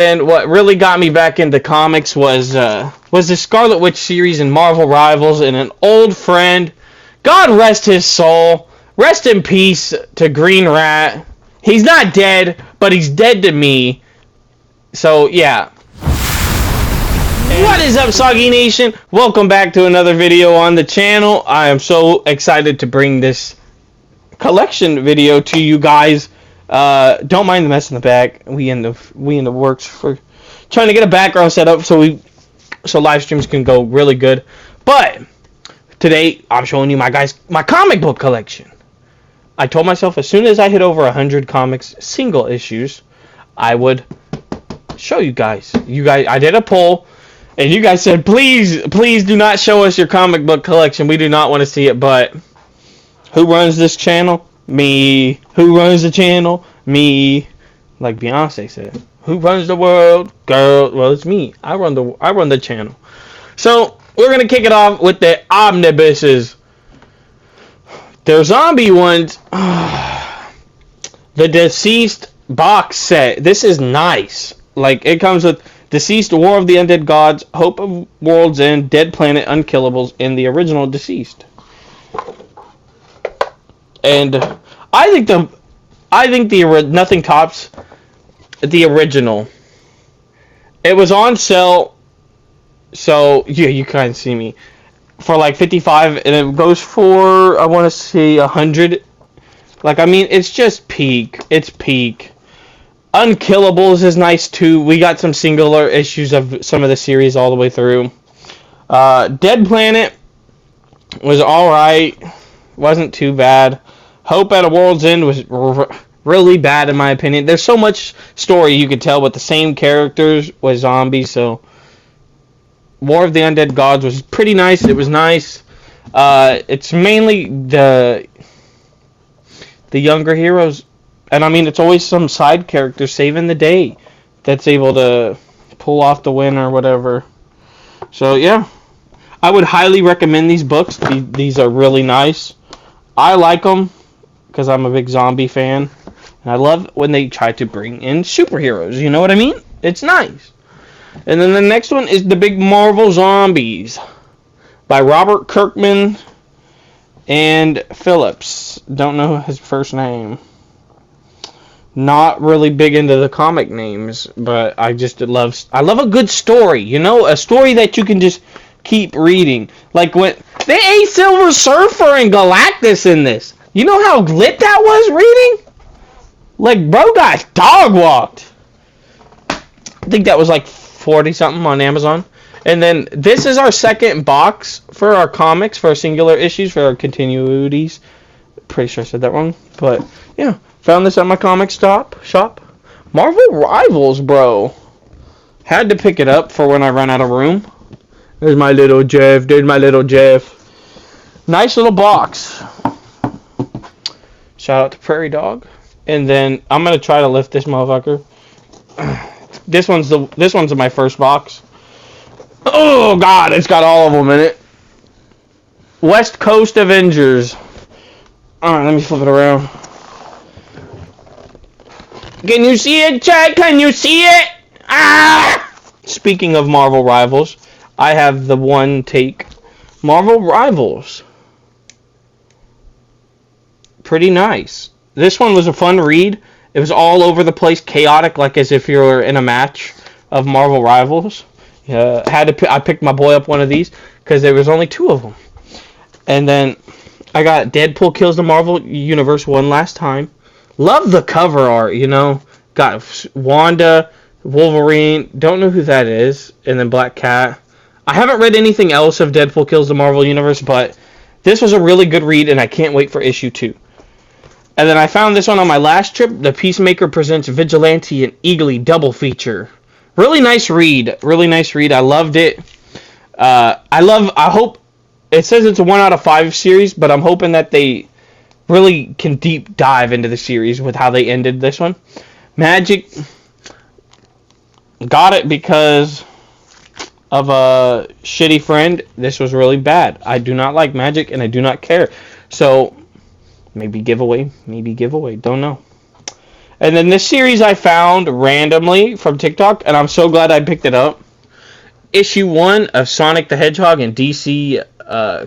And what really got me back into comics was the Scarlet Witch series in Marvel Rivals, and an old friend, God rest his soul, rest in peace to Green Rat. He's not dead, but he's dead to me. So yeah. What is up, Soggy Nation? Welcome back to another video on the channel. I am so excited to bring this collection video to you guys. Don't mind the mess in the back. We in the works for trying to get a background set up so live streams can go really good. But today I'm showing you my comic book collection. I told myself as soon as I hit over 100 comics, single issues, I would show you guys. I did a poll, and you guys said, please do not show us your comic book collection. We do not want to see it. But who runs this channel? Me. Who runs the channel? Me. Like Beyonce said, who runs the world? Girl. Well, it's me. I run the channel. So we're gonna kick it off with the omnibuses. They're zombie ones. The Deceased box set. This is nice. Like, it comes with Deceased, War of the Undead Gods, Hope of World's End, Dead Planet, Unkillables, and the original Deceased. And I think nothing tops the original. It was on sale, so yeah, you kind of see me, for like $55, and it goes for, I want to say, $100. Like, I mean, it's just peak. It's peak. Unkillables is nice too. We got some singular issues of some of the series all the way through. Dead Planet was alright. Wasn't too bad. Hope at a World's End was really bad in my opinion. There's so much story you could tell with the same characters with zombies, so War of the Undead Gods was pretty nice. It was nice. It's mainly the younger heroes, and I mean, it's always some side character saving the day that's able to pull off the win or whatever. So yeah, I would highly recommend these books. These are really nice. I like them because I'm a big zombie fan, and I love when they try to bring in superheroes. You know what I mean? It's nice. And then the next one is The Big Marvel Zombies by Robert Kirkman and Phillips. Don't know his first name. Not really big into the comic names, but I love a good story, you know, a story that you can just keep reading. Like when they ate Silver Surfer and Galactus in this. You know how lit that was reading? Like, bro got dog walked. I think that was like 40 something on Amazon. And then this is our second box for our comics, for our singular issues, for our continuities. Pretty sure I said that wrong, but yeah. Found this at my comic shop. Marvel Rivals, bro. Had to pick it up for when I run out of room. There's my little Jeff. Nice little box. Shout out to Prairie Dog. And then I'm gonna try to lift this motherfucker. This one's my first box. Oh God, it's got all of them in it. West Coast Avengers. All right, let me flip it around. Can you see it, Chad? Can you see it? Ah! Speaking of Marvel Rivals, I have the one take. Marvel Rivals. Pretty nice. This one was a fun read. It was all over the place, chaotic, like as if you were in a match of Marvel Rivals. I picked my boy up one of these because there was only 2 of them. And then I got Deadpool Kills the Marvel Universe one last time. Love the cover art, you know. Got Wanda, Wolverine, don't know who that is, and then Black Cat. I haven't read anything else of Deadpool Kills the Marvel Universe, but this was a really good read, and I can't wait for issue 2. And then I found this one on my last trip, The Peacemaker Presents Vigilante and Eagly double feature. Really nice read. I loved it. I hope, it says it's a 1 out of 5 series, but I'm hoping that they really can deep dive into the series with how they ended this one. Magic got it because of a shitty friend. This was really bad. I do not like Magic and I do not care. So maybe giveaway, don't know. And then this series I found randomly from TikTok, and I'm so glad I picked it up. Issue 1 of Sonic the Hedgehog and DC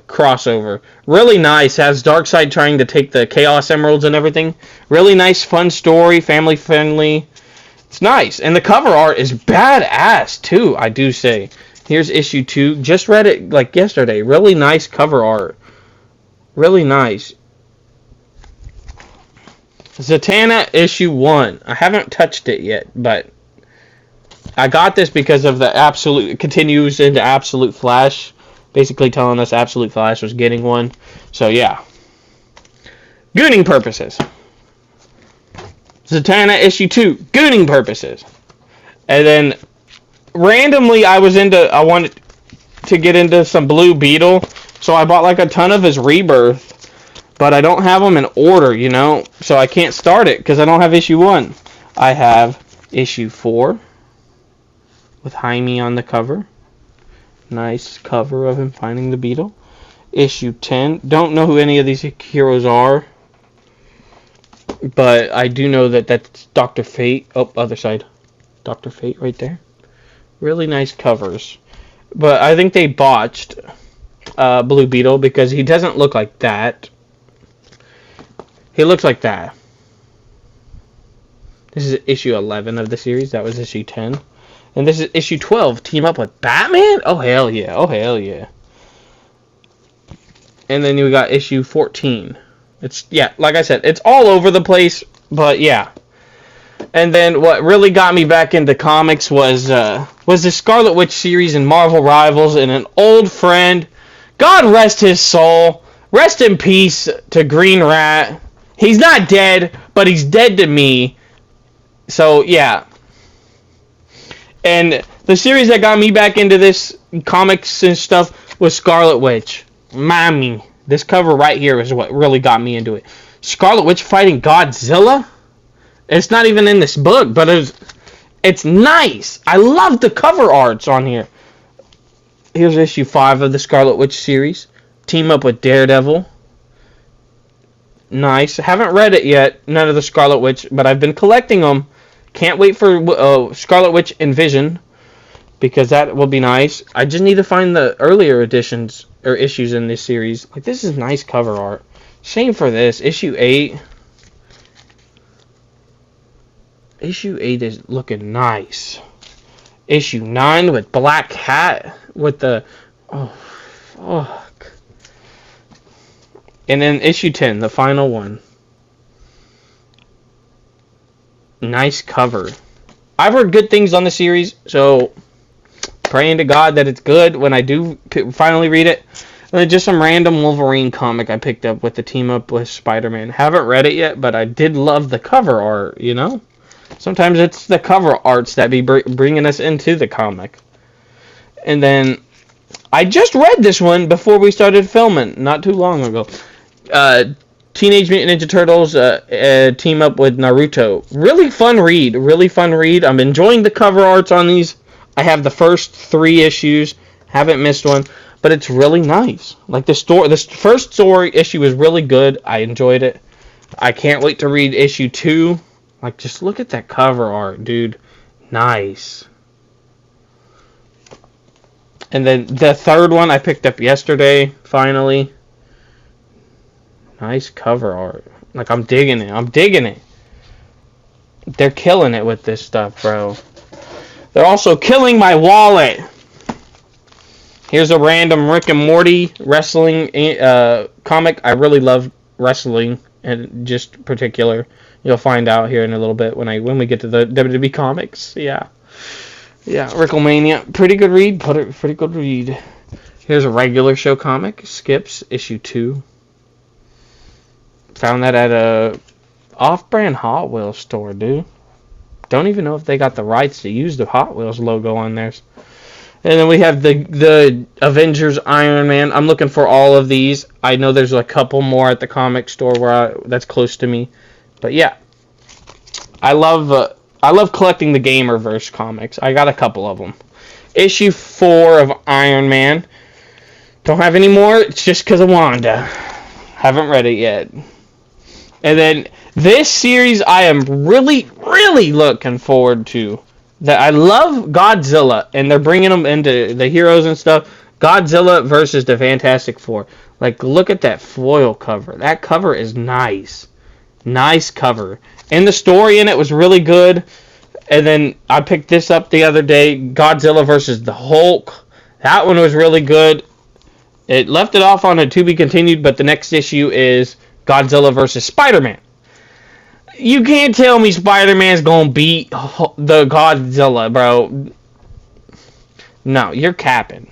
crossover. Really nice. Has Darkseid trying to take the Chaos Emeralds and everything. Really nice, fun story, family friendly. It's nice. And the cover art is badass, too, I do say. Here's issue 2. Just read it like yesterday. Really nice cover art. Really nice. Zatanna issue 1. I haven't touched it yet, but I got this because of the Absolute. It continues into Absolute Flash, basically telling us Absolute Flash was getting one. So yeah, gooning purposes. Zatanna issue 2, gooning purposes, and then randomly I wanted to get into some Blue Beetle, so I bought like a ton of his Rebirth. But I don't have them in order, you know, so I can't start it because I don't have issue 1. I have issue 4 with Jaime on the cover. Nice cover of him finding the beetle. Issue 10. Don't know who any of these heroes are, but I do know that that's Dr. Fate. Oh, other side. Dr. Fate right there. Really nice covers. But I think they botched Blue Beetle because he doesn't look like that. He looks like that. This is issue 11 of the series. That was issue 10. And this is issue 12. Team up with Batman? Oh, hell yeah. Oh, hell yeah. And then you got issue 14. It's, yeah, like I said, it's all over the place. But, yeah. And then what really got me back into comics was the Scarlet Witch series and Marvel Rivals and an old friend. God rest his soul. Rest in peace to Green Rat. He's not dead, but he's dead to me. So, yeah. And the series that got me back into this comics and stuff was Scarlet Witch. Mommy. This cover right here is what really got me into it. Scarlet Witch fighting Godzilla? It's not even in this book, but it's nice. I love the cover arts on here. Here's issue 5 of the Scarlet Witch series. Team up with Daredevil. Nice. Haven't read it yet, none of the Scarlet Witch, but I've been collecting them. Can't wait for Scarlet Witch and Vision, because that will be nice. I just need to find the earlier editions or issues in this series. Like, this is nice cover art. Shame for this. Issue 8. Issue 8 is looking nice. Issue 9 with Black Cat with the... Oh, fuck. And then issue 10, the final one. Nice cover. I've heard good things on the series, so praying to God that it's good when I do finally read it. And then just some random Wolverine comic I picked up with the team up with Spider-Man. Haven't read it yet, but I did love the cover art, you know? Sometimes it's the cover arts that be bringing us into the comic. And then I just read this one before we started filming, not too long ago. Teenage Mutant Ninja Turtles team up with Naruto. Really fun read. Really fun read. I'm enjoying the cover arts on these. I have the first 3 issues. Haven't missed one. But it's really nice. Like this first story issue was really good. I enjoyed it. I can't wait to read issue 2. Like, just look at that cover art, dude. Nice. And then the third one I picked up yesterday, finally. Nice cover art. Like, I'm digging it. I'm digging it. They're killing it with this stuff, bro. They're also killing my wallet. Here's a random Rick and Morty wrestling comic. I really love wrestling, and just particular. You'll find out here in a little bit when we get to the WWE comics. Yeah. Yeah, Ricklemania. Pretty good read. Pretty good read. Here's a regular show comic. Skips, issue 2. Found that at a off-brand Hot Wheels store, dude. Don't even know if they got the rights to use the Hot Wheels logo on theirs. And then we have the Avengers Iron Man. I'm looking for all of these. I know there's a couple more at the comic store that's close to me. But yeah, I love collecting the Gamerverse comics. I got a couple of them. Issue 4 of Iron Man. Don't have any more. It's just because of Wanda. Haven't read it yet. And then this series I am really, really looking forward to. That I love Godzilla, and they're bringing them into the heroes and stuff. Godzilla versus the Fantastic Four. Like, look at that foil cover. That cover is nice. Nice cover. And the story in it was really good. And then I picked this up the other day, Godzilla versus the Hulk. That one was really good. It left it off on a to be continued, but the next issue is Godzilla versus Spider-Man. You can't tell me Spider-Man's gonna beat the Godzilla, bro. No, you're capping.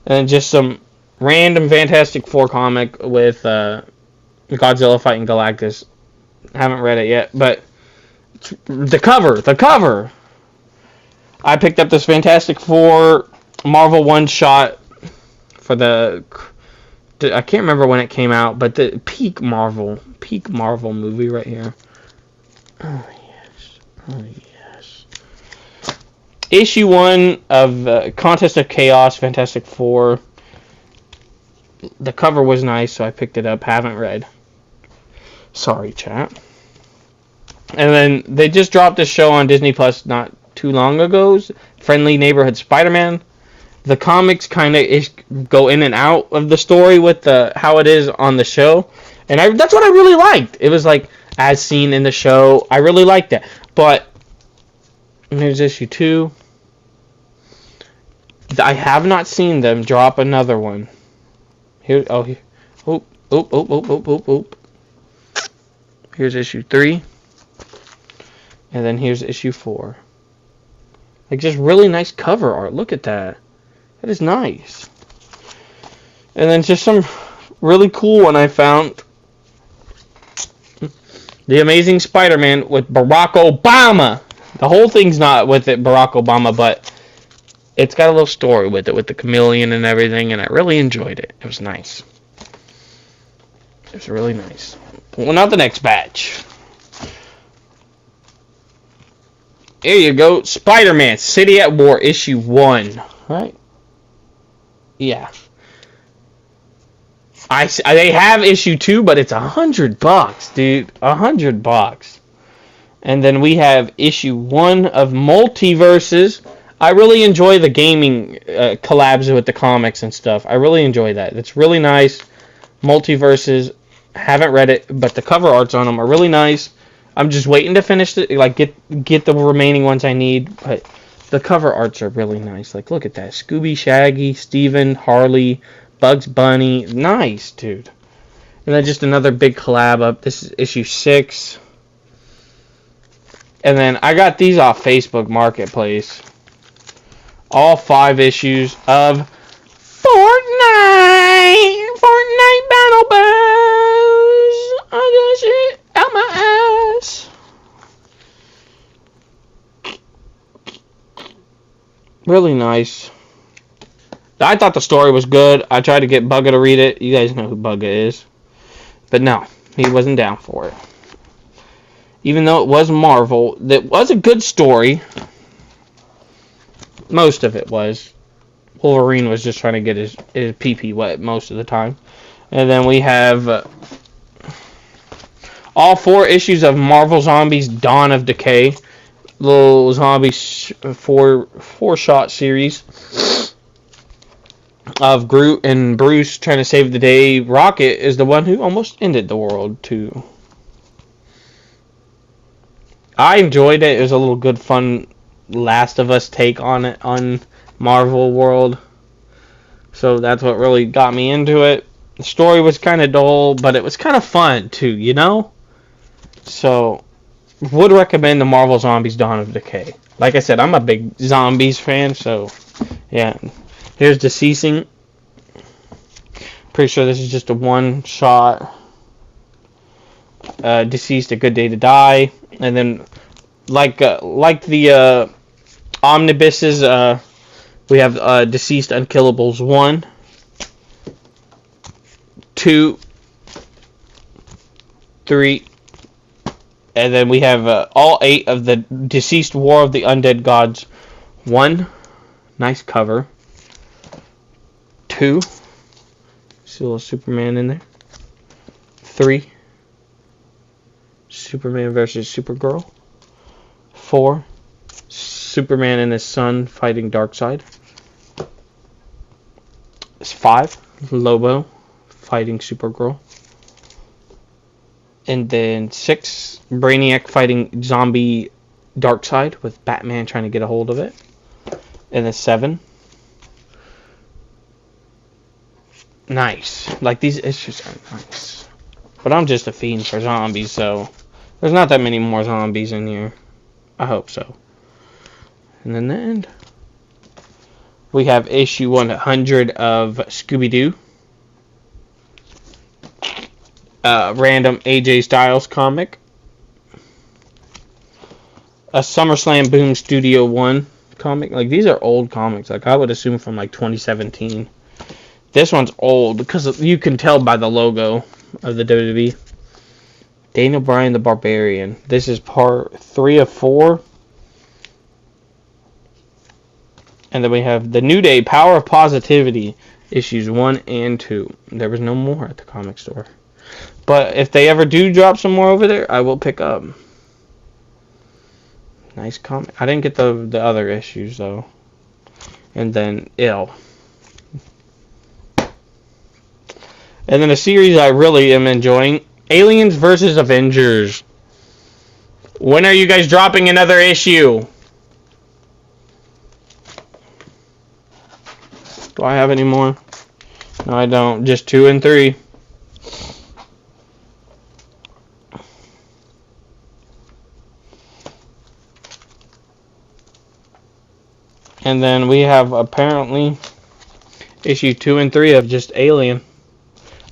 And just some random Fantastic Four comic with Godzilla fighting Galactus. Haven't read it yet, but the cover. I picked up this Fantastic Four Marvel one-shot for I can't remember when it came out, but the peak Marvel movie right here. Oh yes. Issue 1 of Contest of Chaos, Fantastic Four. The cover was nice, so I picked it up. Haven't read. Sorry, chat. And then they just dropped a show on Disney Plus not too long ago, Friendly Neighborhood Spider-Man. The comics kind of go in and out of the story with how it is on the show, and that's what I really liked. It was like as seen in the show. I really liked that. But here's issue 2. I have not seen them drop another one. Here, Here's issue 3, and then here's issue 4. Like, just really nice cover art. Look at that. That is nice. And then just some really cool one I found. The Amazing Spider-Man with Barack Obama. The whole thing's not with it Barack Obama, but it's got a little story with it, with the chameleon and everything, and I really enjoyed it. It was nice. It was really nice. Pulling out the next batch. Here you go. Spider-Man, City at War, issue 1. Right? Yeah. They have issue 2, but it's $100, dude. $100. And then we have issue 1 of Multiverses. I really enjoy the gaming collabs with the comics and stuff. I really enjoy that. It's really nice. Multiverses. Haven't read it, but the cover arts on them are really nice. I'm just waiting to finish it, like get the remaining ones I need, but the cover arts are really nice. Like, look at that. Scooby, Shaggy, Steven, Harley, Bugs Bunny. Nice, dude. And then just another big collab up. This is issue 6. And then I got these off Facebook Marketplace. All 5 issues of Fortnite Battle Bus. I got shit out my ass. Really nice. I thought the story was good. I tried to get Bugga to read it. You guys know who Bugga is. But no, he wasn't down for it. Even though it was Marvel, that was a good story. Most of it was. Wolverine was just trying to get his pee-pee wet most of the time. And then we have all 4 issues of Marvel Zombies Dawn of Decay. Little Zombies 4-shot series of Groot and Bruce trying to save the day. Rocket is the one who almost ended the world, too. I enjoyed it. It was a little good, fun Last of Us take on it, on Marvel World. So that's what really got me into it. The story was kind of dull, but it was kind of fun, too, you know? So, would recommend the Marvel Zombies Dawn of Decay. Like I said, I'm a big Zombies fan, so, yeah. Here's Deceasing. Pretty sure this is just a one-shot. Deceased, A Good Day to Die. And then, like the omnibuses, we have Deceased Unkillables 1, 2, 3, and then we have all 8 of the Deceased War of the Undead Gods 1. Nice cover. 2. See a little Superman in there. 3. Superman versus Supergirl. 4, Superman and his son fighting Darkseid. 5, Lobo fighting Supergirl. And then 6, Brainiac fighting zombie Darkseid with Batman trying to get a hold of it. And then 7. Nice. Like, these issues are nice. But I'm just a fiend for zombies, so there's not that many more zombies in here. I hope so. And then the end. We have issue 100 of Scooby-Doo. Random AJ Styles comic. A SummerSlam Boom Studio 1 comic. Like, these are old comics. Like, I would assume from, like, 2017. This one's old because you can tell by the logo of the WWE. Daniel Bryan the Barbarian. This is part 3 of 4. And then we have the New Day Power of Positivity issues 1 and 2. There was no more at the comic store. But if they ever do drop some more over there, I will pick up. Nice comic. I didn't get the other issues though. And then And then a series I really am enjoying, Aliens vs. Avengers. When are you guys dropping another issue? Do I have any more? No, I don't. Just 2 and 3. And then we have apparently issue 2 and 3 of just Alien.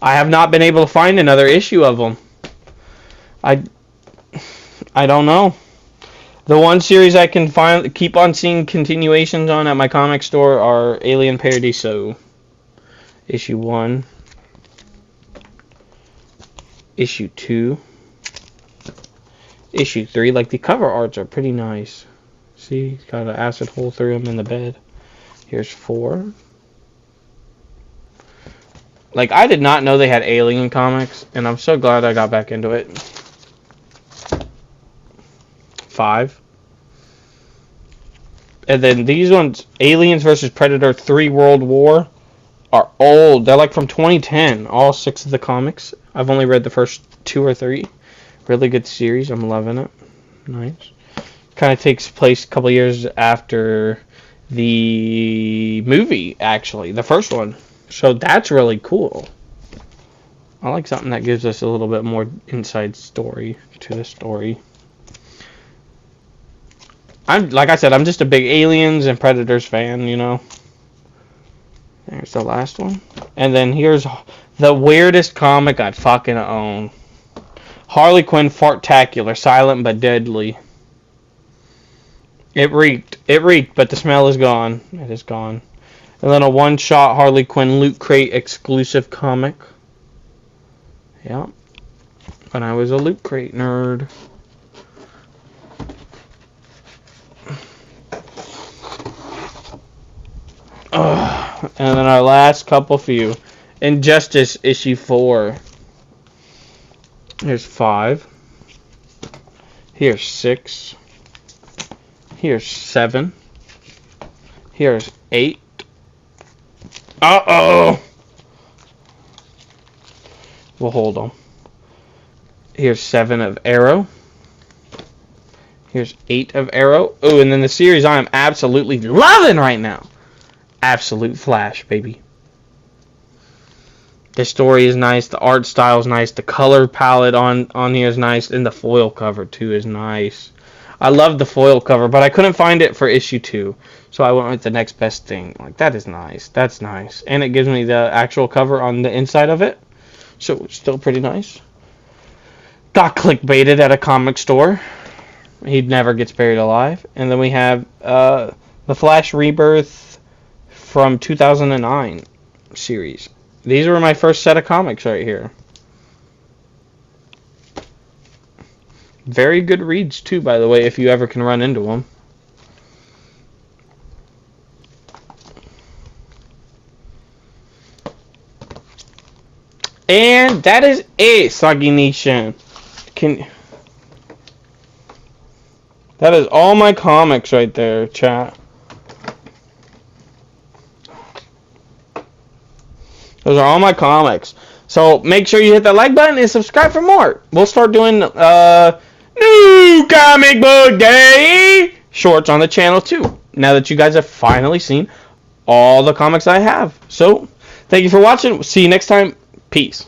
I have not been able to find another issue of them. I don't know. The one series I can keep on seeing continuations on at my comic store are Alien Paradiso. Issue 1. Issue 2. Issue 3. Like, the cover arts are pretty nice. See, got an acid hole through him in the bed. Here's 4. Like, I did not know they had Alien comics, and I'm so glad I got back into it. 5. And then these ones, Aliens vs. Predator 3 World War, are old. They're like from 2010, all 6 of the comics. I've only read the first 2 or 3. Really good series. I'm loving it. Nice. Kind of takes place a couple years after the movie, actually. The first one. So that's really cool. I like something that gives us a little bit more inside story to the story. Like I said, I'm just a big Aliens and Predators fan, you know. There's the last one. And then here's the weirdest comic I fucking own. Harley Quinn Fartacular, silent but deadly. It reeked, but the smell is gone. It is gone. And then a one-shot Harley Quinn Loot Crate exclusive comic. Yeah. When I was a Loot Crate nerd. And then our last couple few. Injustice issue 4. Here's 5. Here's 6. Here's 7. Here's 8. Uh-oh! We'll hold on. Here's 7 of Arrow. Here's 8 of Arrow. Oh, and then the series I am absolutely loving right now. Absolute Flash, baby. The story is nice. The art style is nice. The color palette on here is nice. And the foil cover, too, is nice. I love the foil cover, but I couldn't find it for issue 2. So I went with the next best thing. Like, that is nice. That's nice. And it gives me the actual cover on the inside of it. So it's still pretty nice. Got clickbaited at a comic store. He never gets buried alive. And then we have the Flash Rebirth from 2009 series. These were my first set of comics right here. Very good reads, too, by the way, if you ever can run into them. And that is it, Soggy Nation. That is all my comics right there, chat. Those are all my comics. So make sure you hit that like button and subscribe for more. We'll start doing new comic book day shorts on the channel too. Now that you guys have finally seen all the comics I have. So thank you for watching. See you next time. Peace.